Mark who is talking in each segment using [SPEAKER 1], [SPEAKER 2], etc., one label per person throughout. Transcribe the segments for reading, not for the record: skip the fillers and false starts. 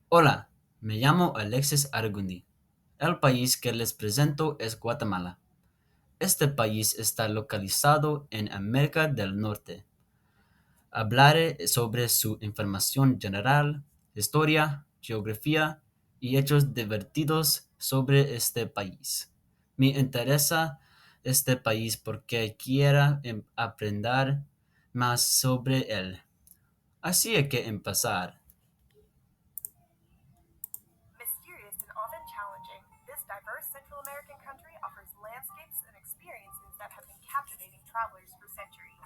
[SPEAKER 1] Hola, me llamo Alexis Argundi. El país que les presento es Guatemala. Este país está localizado en América del Norte. Hablaré sobre su información general, historia, geografía y hechos divertidos sobre este país. Me interesa este país porque quiero aprender más sobre él. Así hay que empezar.
[SPEAKER 2] Mysterious and often challenging, this diverse Central American country offers landscapes and experiences that have been captivating travelers for centuries.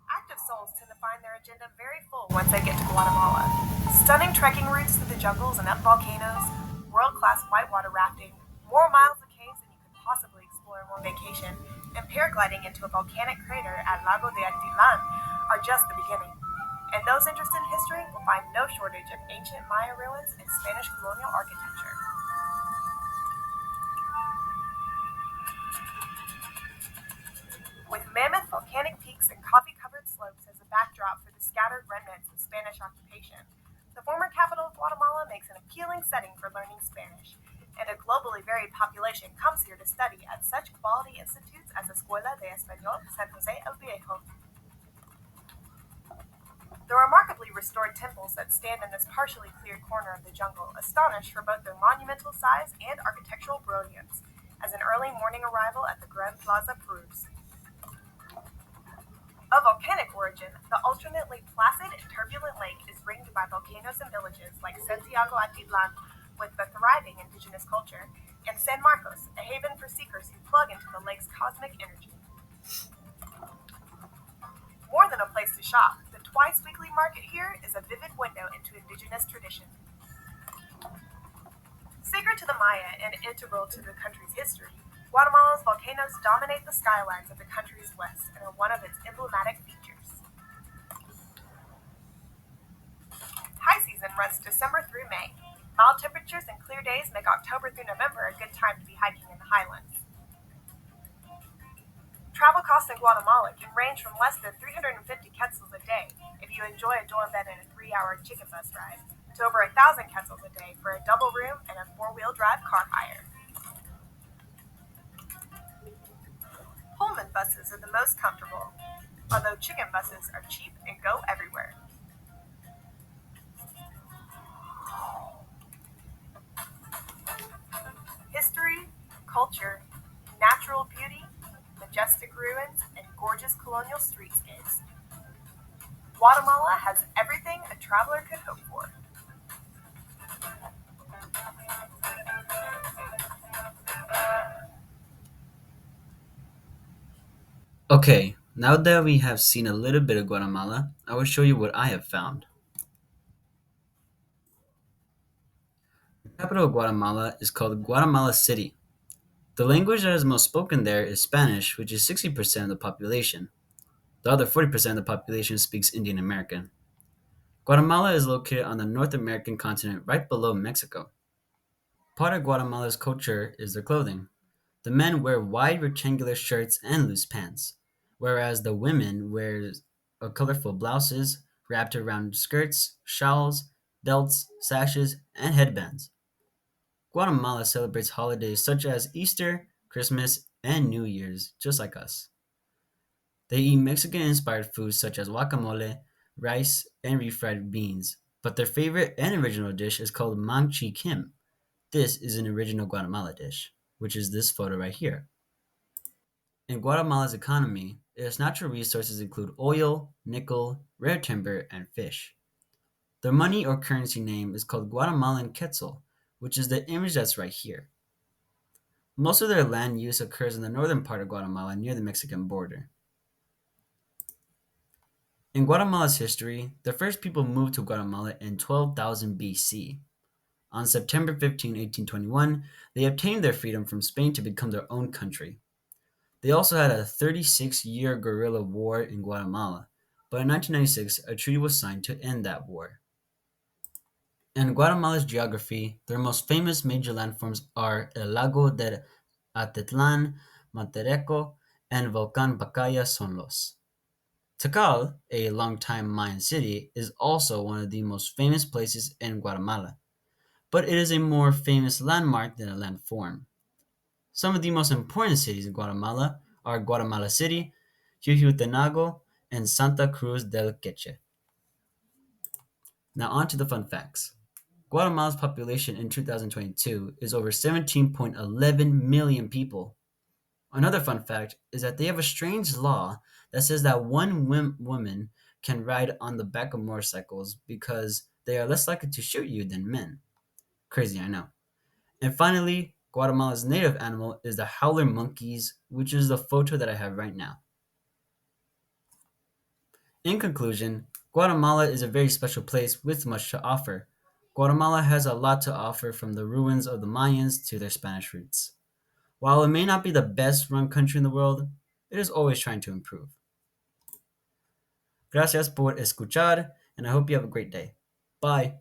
[SPEAKER 2] Active souls tend to find their agenda very full once they get to Guatemala. Stunning trekking routes through the jungles and up volcanoes, world class whitewater rafting, more miles of caves than you could possibly explore in one vacation, and paragliding into a volcanic crater at Lago de Atitlan are just the beginning. And those interested in history will find no shortage of ancient Maya ruins and Spanish colonial architecture. With mammoth volcanic peaks and coffee covered slopes as a backdrop for the scattered remnants of Spanish occupation, the former capital of Guatemala makes an appealing setting for learning Spanish, and a globally varied population comes here to study at such quality institutes as Escuela de Español San Jose el Viejo. The remarkably restored temples that stand in this partially cleared corner of the jungle astonish for both their monumental size and architectural brilliance, as an early morning arrival at the Grand Plaza proves. Of volcanic origin, the alternately placid and turbulent lake is ringed by volcanoes and villages like Santiago Atitlan, with the thriving indigenous culture, and San Marcos, a haven for seekers who plug into the lake's cosmic energy. More than a place to shop, the twice weekly market here is a vivid window into indigenous tradition. Sacred to the Maya and integral to the country's history, Guatemala's volcanoes dominate the skylines of the country's west and are one of its emblematic features. High season runs December through May. Mild temperatures and clear days make October through November a good time to be hiking in the highlands. Travel costs in Guatemala can range from less than 350 quetzals a day if you enjoy a dorm bed and a 3-hour chicken bus ride, to over 1,000 quetzals a day for a double room and a four-wheel drive car hire. Pullman buses are the most comfortable, although chicken buses are cheap and go everywhere. History, culture, natural beauty, majestic ruins, and gorgeous colonial streetscapes. Guatemala has everything a traveler could hope for.
[SPEAKER 1] Okay, now that we have seen a little bit of Guatemala, I will show you what I have found. The capital of Guatemala is called Guatemala City. The language that is most spoken there is Spanish, which is 60% of the population. The other 40% of the population speaks Indian American. Guatemala is located on the North American continent right below Mexico. Part of Guatemala's culture is their clothing. The men wear wide rectangular shirts and loose pants, whereas the women wear colorful blouses wrapped around skirts, shawls, belts, sashes, and headbands. Guatemala celebrates holidays such as Easter, Christmas, and New Year's, just like us. They eat Mexican inspired foods such as guacamole, rice, and refried beans, but their favorite and original dish is called mang chi kim. This is an original Guatemala dish, which is this photo right here. In Guatemala's economy, its natural resources include oil, nickel, rare timber, and fish. Their money or currency name is called Guatemalan Quetzal, which is the image that's right here. Most of their land use occurs in the northern part of Guatemala near the Mexican border. In Guatemala's history, the first people moved to Guatemala in 12,000 BC. On September 15, 1821, they obtained their freedom from Spain to become their own country. They also had a 36-year guerrilla war in Guatemala, but in 1996, a treaty was signed to end that war. In Guatemala's geography, their most famous major landforms are El Lago de Atitlan, Mantereco, and Volcan Pacaya Sonlos. Tikal, a longtime Mayan city, is also one of the most famous places in Guatemala, but it is a more famous landmark than a landform. Some of the most important cities in Guatemala are Guatemala City, Huehuetenango, and Santa Cruz del Queche. Now on to the fun facts. Guatemala's population in 2022 is over 17.11 million people. Another fun fact is that they have a strange law that says that one woman can ride on the back of motorcycles because they are less likely to shoot you than men. Crazy, I know. And finally, Guatemala's native animal is the howler monkeys, which is the photo that I have right now. In conclusion, Guatemala is a very special place with much to offer. Guatemala has a lot to offer from the ruins of the Mayans to their Spanish roots. While it may not be the best run country in the world, it is always trying to improve. Gracias por escuchar, and I hope you have a great day. Bye.